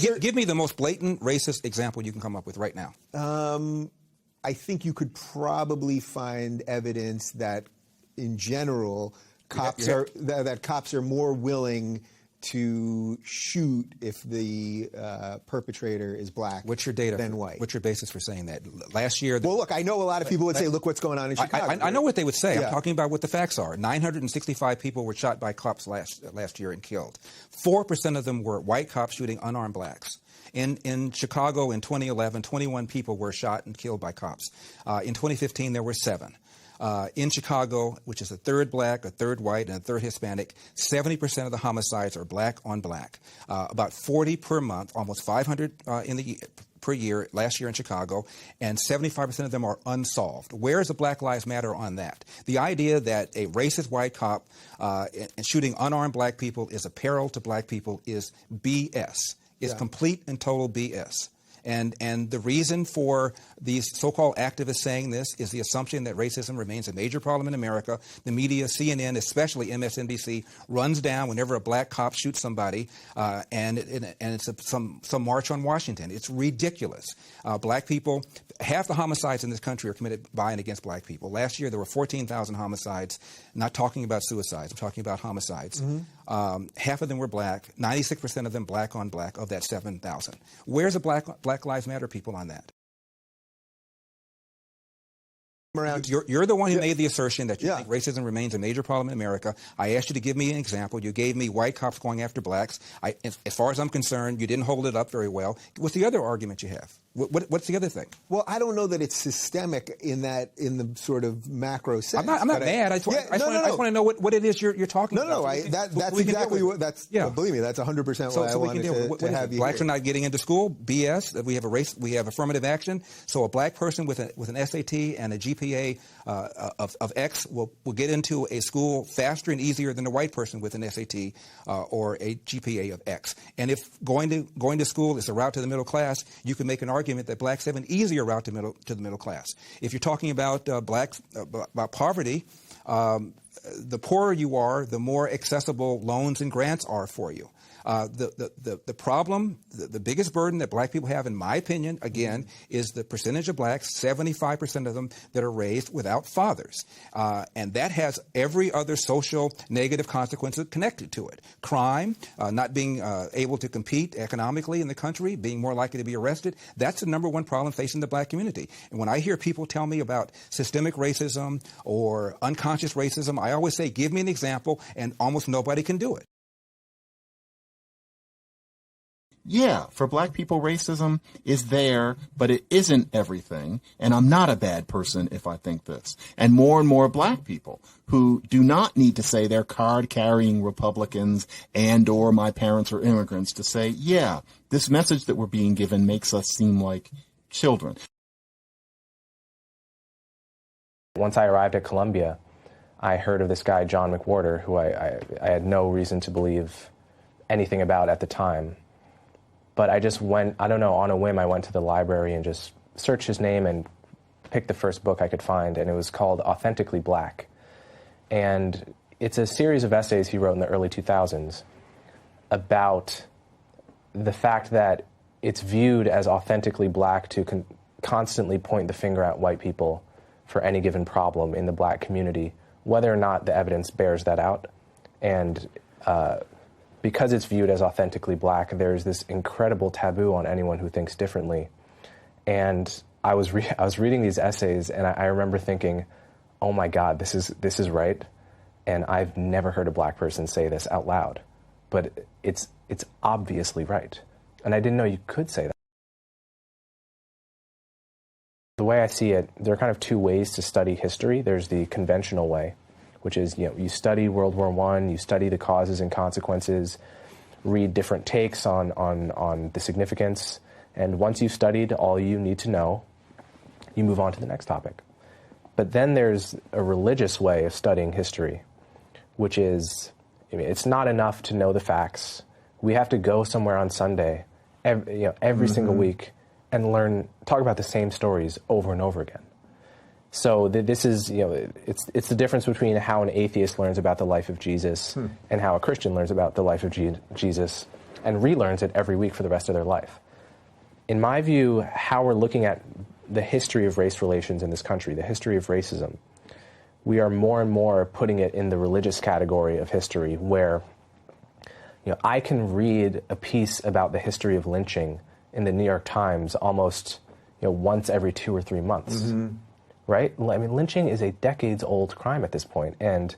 Give me the most blatant racist example you can come up with right now. I think you could probably find evidence that, in general, cops are more willing to shoot if the perpetrator is black than white. What's your basis for saying that? Last year... Well, look, I know a lot of people would say, look what's going on in Chicago. I know what they would say. Yeah. I'm talking about what the facts are. 965 people were shot by cops last year and killed. 4% of them were white cops shooting unarmed blacks. In Chicago in 2011, 21 people were shot and killed by cops. In 2015, there were 7. In Chicago, which is a third black, a third white, and a third Hispanic, 70% of the homicides are black on black. About 40 per month, almost 500 per year last year in Chicago, and 75% of them are unsolved. Where is the Black Lives Matter on that? The idea that a racist white cop and shooting unarmed black people is a peril to black people is BS. It's complete and total BS. And the reason for these so-called activists saying this is the assumption that racism remains a major problem in America. The media, CNN, especially MSNBC, runs down whenever a black cop shoots somebody, and it's some march on Washington. It's ridiculous. Black people, half the homicides in this country are committed by and against black people. Last year there were 14,000 homicides. I'm not talking about suicides. I'm talking about homicides. Mm-hmm. Half of them were black. 96% of them black on black of that 7,000. Where's the Black Lives Matter people on that? You're the one who made the assertion that you think racism remains a major problem in America. I asked you to give me an example. You gave me white cops going after blacks. As far as I'm concerned, you didn't hold it up very well. What's the other argument you have? What's the other thing? Well, I don't know that it's systemic in the sort of macro sense. I'm not mad. I just want to know what it is you're talking about. That's exactly what. Believe me, that's 100% why I wanted to have you. Blacks are not getting into school. BS. We have affirmative action. So a black person with an SAT and a GPA of X will get into a school faster and easier than a white person with an SAT or a GPA of X. And if going to school is a route to the middle class, you can make an argument that blacks have an easier route to the middle class. If you're talking about about poverty, the poorer you are, the more accessible loans and grants are for you. The problem, the biggest burden that black people have, in my opinion, again, is the percentage of blacks, 75% of them, that are raised without fathers. And that has every other social negative consequence connected to it. Crime, not being able to compete economically in the country, being more likely to be arrested, that's the number one problem facing the black community. And when I hear people tell me about systemic racism or unconscious racism, I always say, give me an example, and almost nobody can do it. Yeah, for black people, racism is there, but it isn't everything. And I'm not a bad person if I think this. And more black people who do not need to say they're card-carrying Republicans and or my parents are immigrants to say, yeah, this message that we're being given makes us seem like children. Once I arrived at Columbia, I heard of this guy, John McWhorter, who I had no reason to believe anything about at the time. But I just went, I don't know, on a whim, I went to the library and just searched his name and picked the first book I could find, and it was called Authentically Black. And it's a series of essays he wrote in the early 2000s about the fact that it's viewed as authentically black to constantly point the finger at white people for any given problem in the black community, whether or not the evidence bears that out. And because it's viewed as authentically black, there's this incredible taboo on anyone who thinks differently. And I was reading these essays, and I remember thinking, oh my God, this is right. And I've never heard a black person say this out loud, but it's obviously right. And I didn't know you could say that. The way I see it, there are kind of two ways to study history. There's the conventional way, which is, you study World War I, you study the causes and consequences, read different takes on the significance, and once you've studied all you need to know, you move on to the next topic. But then there's a religious way of studying history, which is, it's not enough to know the facts. We have to go somewhere on Sunday, every single week, and talk about the same stories over and over again. So this is, it's the difference between how an atheist learns about the life of Jesus and how a Christian learns about the life of Jesus. and relearns it every week for the rest of their life. In my view, how we're looking at the history of race relations in this country, the history of racism, we are more and more putting it in the religious category of history, where I can read a piece about the history of lynching in the New York Times almost once every 2 or 3 months. Mm-hmm. Right? I mean, lynching is a decades-old crime at this point, and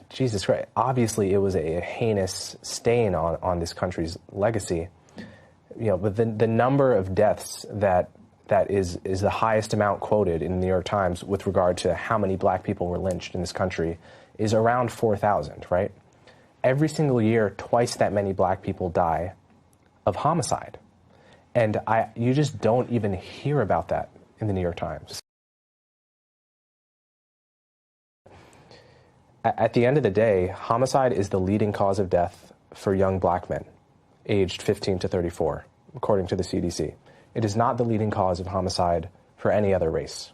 Jesus Christ, obviously it was a heinous stain on this country's legacy. But the number of deaths that is the highest amount quoted in the New York Times with regard to how many black people were lynched in this country is around 4,000, right? Every single year, twice that many black people die of homicide. And you just don't even hear about that in the New York Times. At the end of the day, homicide is the leading cause of death for young black men, aged 15 to 34, according to the CDC. It is not the leading cause of homicide for any other race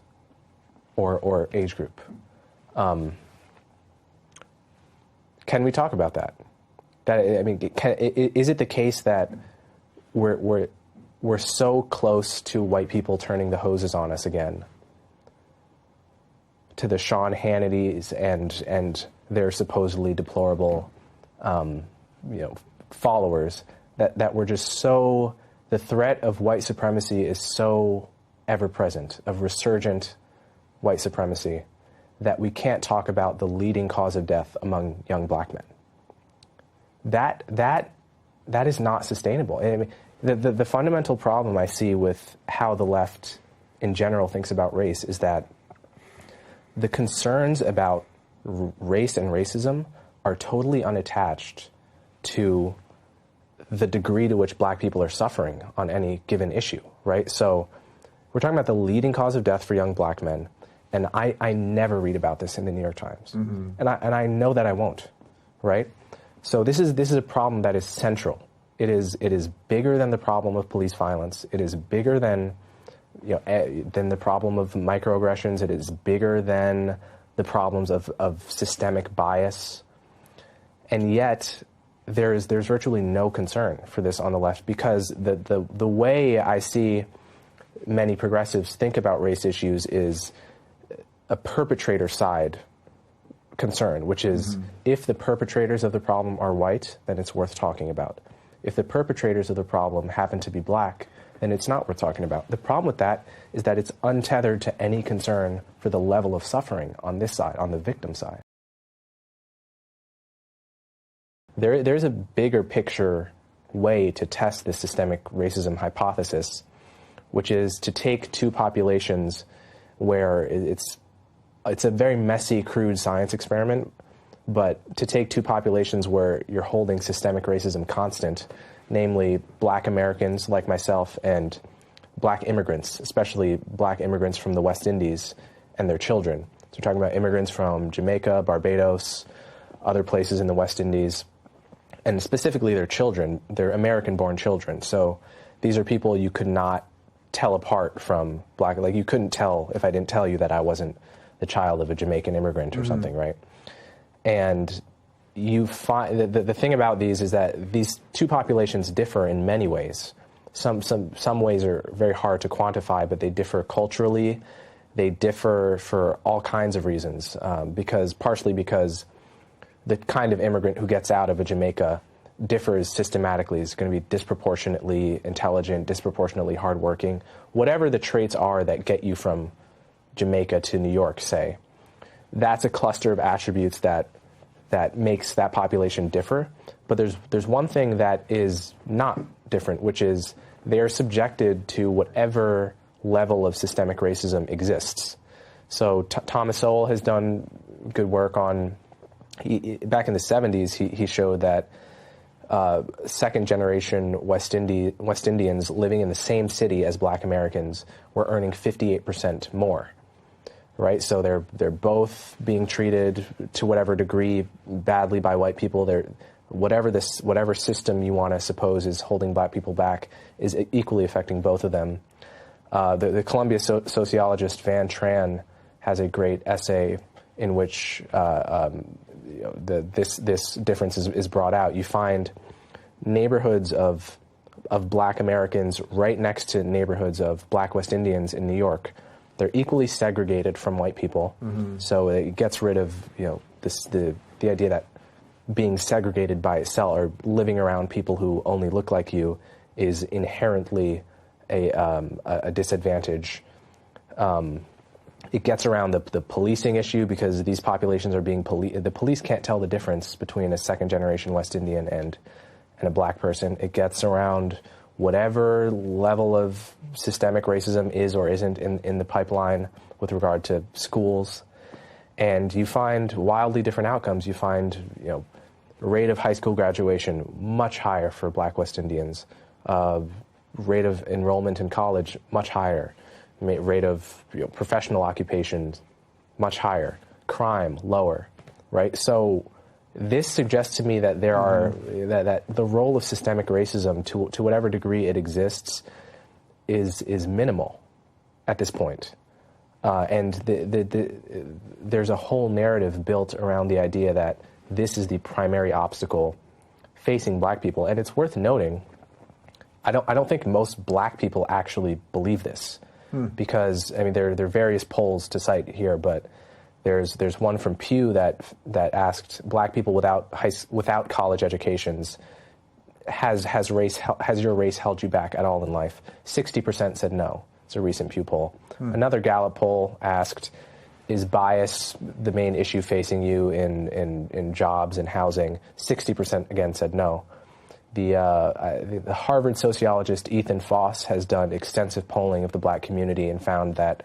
or age group. Can we talk about that? Is it the case that we're so close to white people turning the hoses on us again, to the Sean Hannitys and their supposedly deplorable followers, that we're just so, the threat of white supremacy is so ever present, of resurgent white supremacy, that we can't talk about the leading cause of death among young black men? That is not sustainable. I mean, the fundamental problem I see with how the left in general thinks about race is that the concerns about race and racism are totally unattached to the degree to which black people are suffering on any given issue, right? So we're talking about the leading cause of death for young black men, and I never read about this in the New York Times. Mm-hmm. And I know that I won't, right? So this is a problem that is central. It is bigger than the problem of police violence. It is bigger than the problem of microaggressions. It is bigger than the problems of systemic bias. And yet there's virtually no concern for this on the left, because the way I see many progressives think about race issues is a perpetrator side concern, which is, if the perpetrators of the problem are white, then it's worth talking about. If the perpetrators of the problem happen to be black, then it's not worth talking about. The problem with that is that it's untethered to any concern for the level of suffering on this side, on the victim side. There's a bigger picture way to test the systemic racism hypothesis, which is to take two populations where it's a very messy, crude science experiment, but to take two populations where you're holding systemic racism constant, namely black Americans like myself and black immigrants, especially black immigrants from the West Indies and their children. So we're talking about immigrants from Jamaica, Barbados, other places in the West Indies, and specifically their children, their American-born children. So these are people you could not tell apart from black. Like, you couldn't tell if I didn't tell you that I wasn't the child of a Jamaican immigrant or something, right? And you find the thing about these is that these two populations differ in many ways. Some ways are very hard to quantify, but they differ culturally. They differ for all kinds of reasons, partially because the kind of immigrant who gets out of a Jamaica differs systematically. Is going to be disproportionately intelligent, disproportionately hardworking. Whatever the traits are that get you from Jamaica to New York, say, that's a cluster of attributes that makes that population differ. But there's one thing that is not different, which is they are subjected to whatever level of systemic racism exists. So Thomas Sowell has done good work on, back in the 70s, he showed that second-generation West Indians living in the same city as black Americans were earning 58% more. Right, so they're both being treated to whatever degree badly by white people. Whatever system you want to suppose is holding black people back is equally affecting both of them. The Columbia sociologist Van Tran has a great essay in which this difference is brought out. You find neighborhoods of black Americans right next to neighborhoods of black West Indians in New York. They're equally segregated from white people, so it gets rid of the idea that being segregated by itself or living around people who only look like you is inherently a disadvantage. It gets around the policing issue because these populations are being the police can't tell the difference between a second-generation West Indian and a black person. It gets around whatever level of systemic racism is or isn't in the pipeline with regard to schools. And you find wildly different outcomes. You find, rate of high school graduation much higher for black West Indians. Rate of enrollment in college much higher. Rate of professional occupations much higher. Crime lower, right? So this suggests to me that there are that the role of systemic racism, to whatever degree it exists, is minimal at this point. And there's a whole narrative built around the idea that this is the primary obstacle facing black people. And it's worth noting, I don't think most black people actually believe this, because there are various polls to cite here, but there's one from Pew that asked black people without college educations, has your race held you back at all in life? 60% said no. It's a recent Pew poll. Another Gallup poll asked, is bias the main issue facing you in jobs and housing? 60% again said no. The Harvard sociologist Ethan Foss has done extensive polling of the black community and found that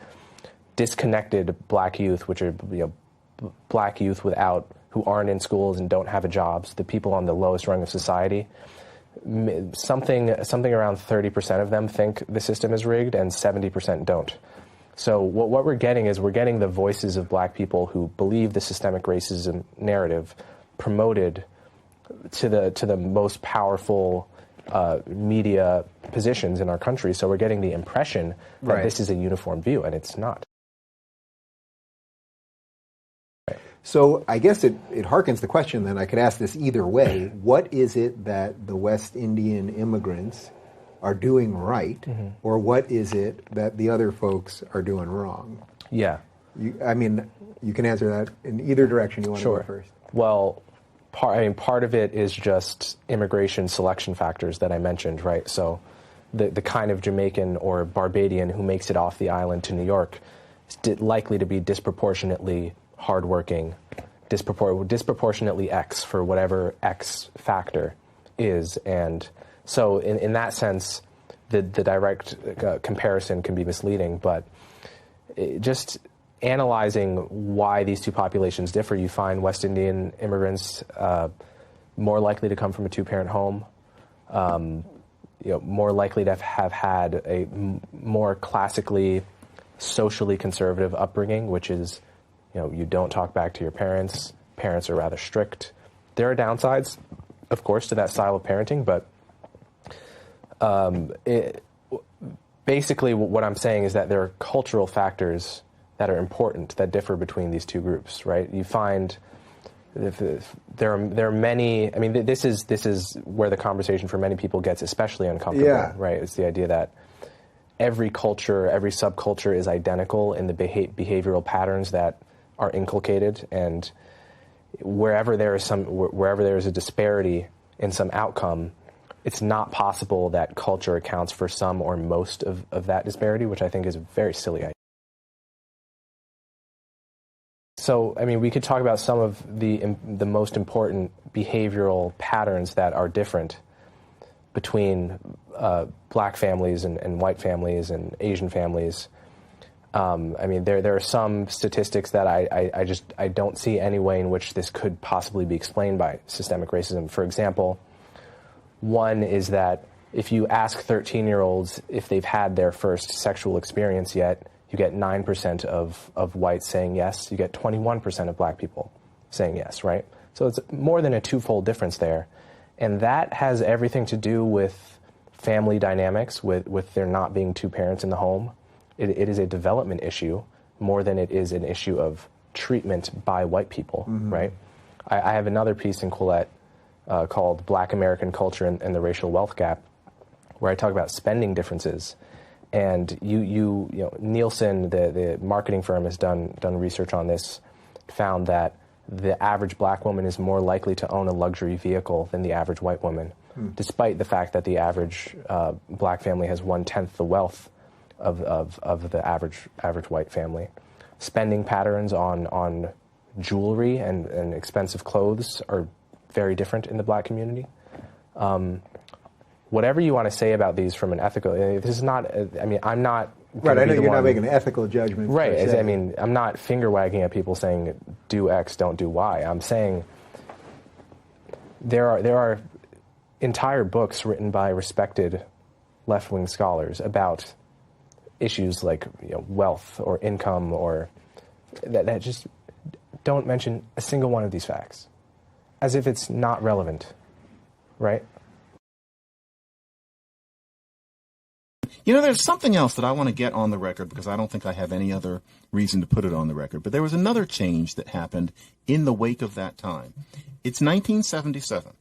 disconnected black youth, which are black youth who aren't in schools and don't have jobs, the people on the lowest rung of society, something around 30% of them think the system is rigged and 70% don't. So what we're getting is the voices of black people who believe the systemic racism narrative promoted to the most powerful media positions in our country. So we're getting the impression that this is a uniform view, and it's not. So I guess it harkens the question, then I could ask this either way. What is it that the West Indian immigrants are doing right, or what is it that the other folks are doing wrong? Yeah. You can answer that in either direction you want to go first. Well, part of it is just immigration selection factors that I mentioned, right? So the kind of Jamaican or Barbadian who makes it off the island to New York is likely to be disproportionately hardworking, disproportionately X for whatever X factor is. And so in that sense, the direct comparison can be misleading, but just analyzing why these two populations differ, you find West Indian immigrants more likely to come from a two-parent home, more likely to have had a more classically socially conservative upbringing, which is, you don't talk back to your parents. Parents are rather strict. There are downsides, of course, to that style of parenting, but basically what I'm saying is that there are cultural factors that are important that differ between these two groups, right? You find there are many. This is where the conversation for many people gets especially uncomfortable, right? It's the idea that every culture, every subculture is identical in the behavioral patterns that are inculcated, and wherever there is a disparity in some outcome, it's not possible that culture accounts for some or most of that disparity, which I think is a very silly idea. So, we could talk about some of the most important behavioral patterns that are different between black families and white families and Asian families. There are some statistics that I don't see any way in which this could possibly be explained by systemic racism. For example, one is that if you ask 13-year-olds if they've had their first sexual experience yet, you get 9% of whites saying yes. You get 21% of black people saying yes, right? So it's more than a twofold difference there. And that has everything to do with family dynamics, with there not being two parents in the home. It is a development issue more than it is an issue of treatment by white people, right? I have another piece in Quillette called Black American Culture and the Racial Wealth Gap, where I talk about spending differences. And you know, Nielsen, the marketing firm, has done research on this, found that the average black woman is more likely to own a luxury vehicle than the average white woman, despite the fact that the average black family has 1/10 the wealth of the average white family. Spending patterns on jewelry and expensive clothes are very different in the black community. Whatever you want to say about these from an ethical, this is not, I mean, I'm not... Right, I know you're not making an ethical judgment. Right, I mean, I'm not finger-wagging at people saying, do X, don't do Y. I'm saying there are entire books written by respected left-wing scholars about issues like, you know, wealth or income, or that just don't mention a single one of these facts, as if it's not relevant, right? You know, there's something else that I want to get on the record, because I don't think I have any other reason to put it on the record. But there was another change that happened in the wake of that time. It's 1977.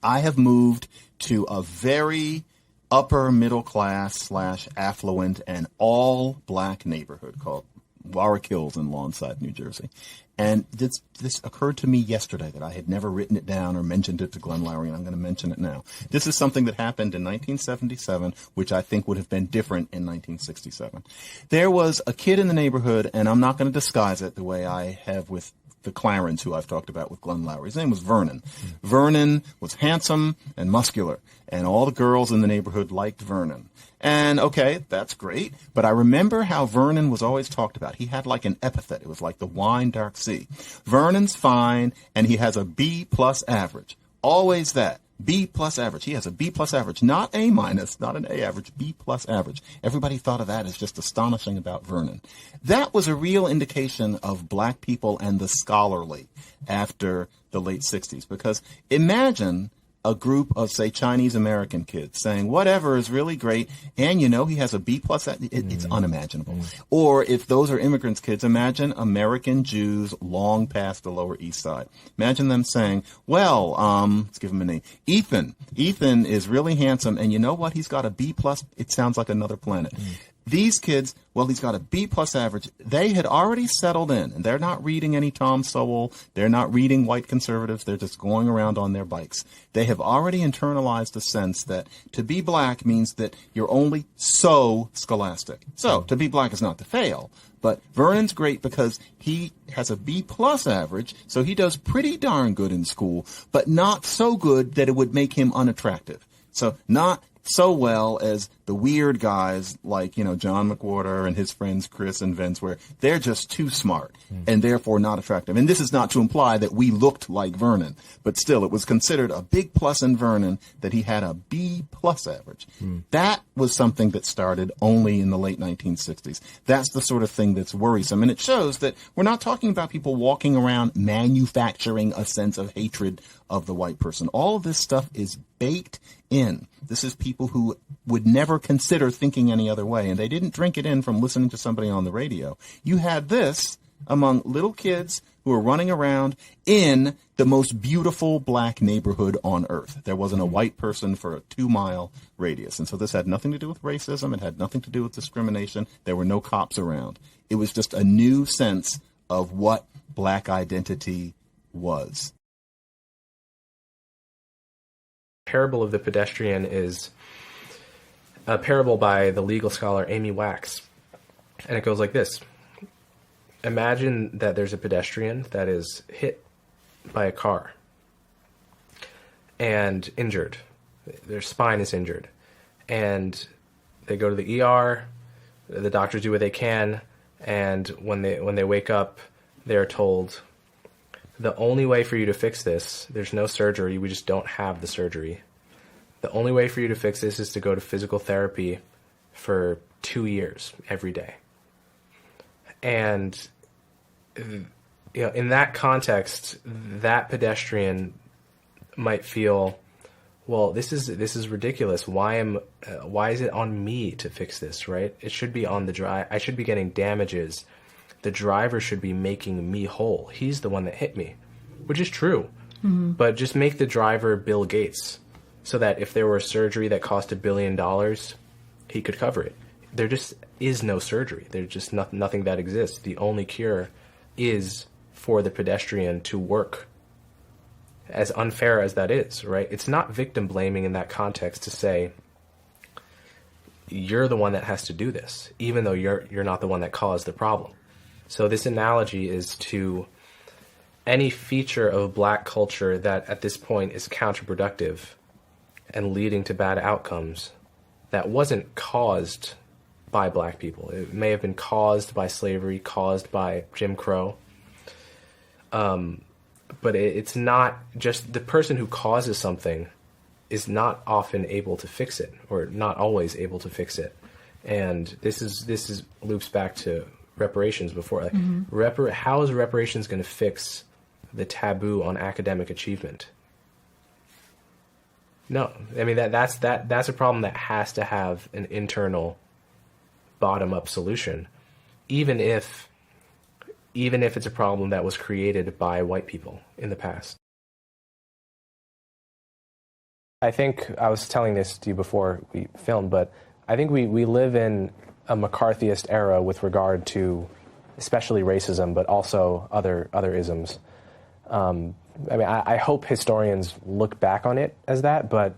I have moved to a very upper middle class / affluent and all black neighborhood called Warwick Hills in Lawnside, New Jersey. And this occurred to me yesterday that I had never written it down or mentioned it to Glenn Lowry, and I'm going to mention it now. This is something that happened in 1977, which I think would have been different in 1967. There was a kid in the neighborhood, and I'm not going to disguise it the way I have with the Clarence, who I've talked about with Glenn Lowry. His name was Vernon. Vernon was handsome and muscular, and all the girls in the neighborhood liked Vernon. And, okay, that's great, but I remember how Vernon was always talked about. He had like an epithet. It was like the wine dark sea. Vernon's fine, and he has a B+ average. Always that. B+ average. He has a B+ average, not A-, not an A average, B+ average. Everybody thought of that as just astonishing about Vernon. That was a real indication of black people and the scholarly after the late 60s, because imagine a group of, say, Chinese American kids saying whatever is really great, and you know he has a B+. It's unimaginable. Or if those are immigrants' kids, imagine American Jews long past the Lower East Side. Imagine them saying, well, let's give him a name, Ethan. Ethan is really handsome, and you know what? He's got a B+. It sounds like another planet. These kids, well, he's got a B+ average. They had already settled in, and they're not reading any Tom Sowell. They're not reading white conservatives. They're just going around on their bikes. They have already internalized a sense that to be black means that you're only so scholastic. So to be black is not to fail. But Vernon's great because he has a B+ average, so he does pretty darn good in school, but not so good that it would make him unattractive. So not so well as the weird guys like, you know, John McWhorter and his friends Chris and Vince, where they're just too smart and therefore not attractive. And this is not to imply that we looked like Vernon, but still it was considered a big plus in Vernon that he had a B+ average. That was something that started only in the late 1960s. That's the sort of thing that's worrisome. And it shows that we're not talking about people walking around manufacturing a sense of hatred of the white person. All of this stuff is baked in. This is people who would never consider thinking any other way, and they didn't drink it in from listening to somebody on the radio. You had this among little kids who were running around in the most beautiful black neighborhood on earth. There wasn't a white person for a 2-mile radius. And so this had nothing to do with racism. It had nothing to do with discrimination. There were no cops around. It was just a new sense of what black identity was. Parable of the Pedestrian is a parable by the legal scholar Amy Wax. And it goes like this. Imagine that there's a pedestrian that is hit by a car and injured. Their spine is injured. And they go to the ER, the doctors do what they can, and when they wake up, they're told, the only way for you to fix this, there's no surgery, we just don't have the surgery. The only way for you to fix this is to go to physical therapy for 2 years every day. And you know, in that context, that pedestrian might feel, well, this is ridiculous. Why is it on me to fix this, right? It should be on the driver. I should be getting damages. The driver should be making me whole. He's the one that hit me, which is true. but just make the driver Bill Gates, so that if there were surgery that cost $1 billion, he could cover it. There just is no surgery. There's just nothing that exists. The only cure is for the pedestrian to work, as unfair as that is, right? It's not victim blaming in that context to say, you're the one that has to do this, even though you're not the one that caused the problem. So this analogy is to any feature of black culture that at this point is counterproductive and leading to bad outcomes that wasn't caused by black people. It may have been caused by slavery, caused by Jim Crow. But it's not just the person who causes something is not often able to fix it, or not always able to fix it. And this is loops back to reparations before. Like, how is reparations going to fix the taboo on academic achievement? No, I mean that's a problem that has to have an internal, bottom-up solution, even if it's a problem that was created by white people in the past. I think I was telling this to you before we filmed, but I think we live in a McCarthyist era with regard to especially racism, but also other isms. I mean, I hope historians look back on it as that, but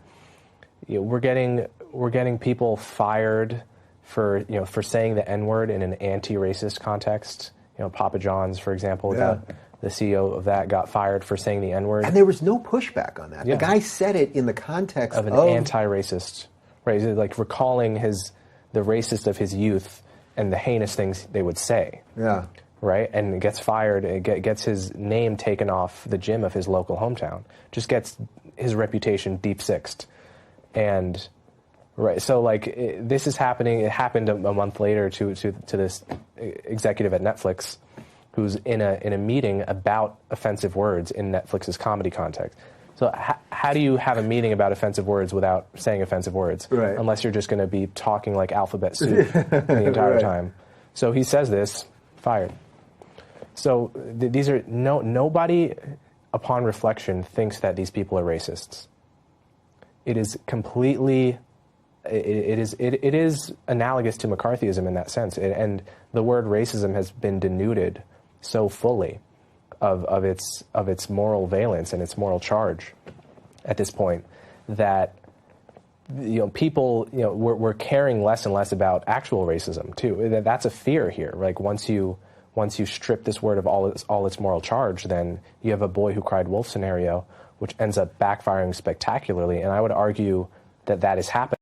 we're getting people fired for saying the N-word in an anti-racist context. Papa John's, for example, the CEO of that got fired for saying the N-word. And there was no pushback on that. Yeah. The guy said it in the context of an anti-racist, right? Like recalling the racist of his youth and the heinous things they would say. Yeah. Right? And gets fired, gets his name taken off the gym of his local hometown. Just gets his reputation deep-sixed. And, right, so like, this is happening, it happened a month later to this executive at Netflix who's in a meeting about offensive words in Netflix's comedy context. So how do you have a meeting about offensive words without saying offensive words? Right. Unless you're just going to be talking like alphabet soup the entire time. So he says this, fired. So these are nobody, upon reflection, thinks that these people are racists. It is completely, it is analogous to McCarthyism in that sense, and the word racism has been denuded so fully of its moral valence and its moral charge at this point that people we're caring less and less about actual racism too. That's a fear here. Like once you strip this word of all its moral charge, then you have a boy who cried wolf scenario, which ends up backfiring spectacularly. And I would argue that is happening.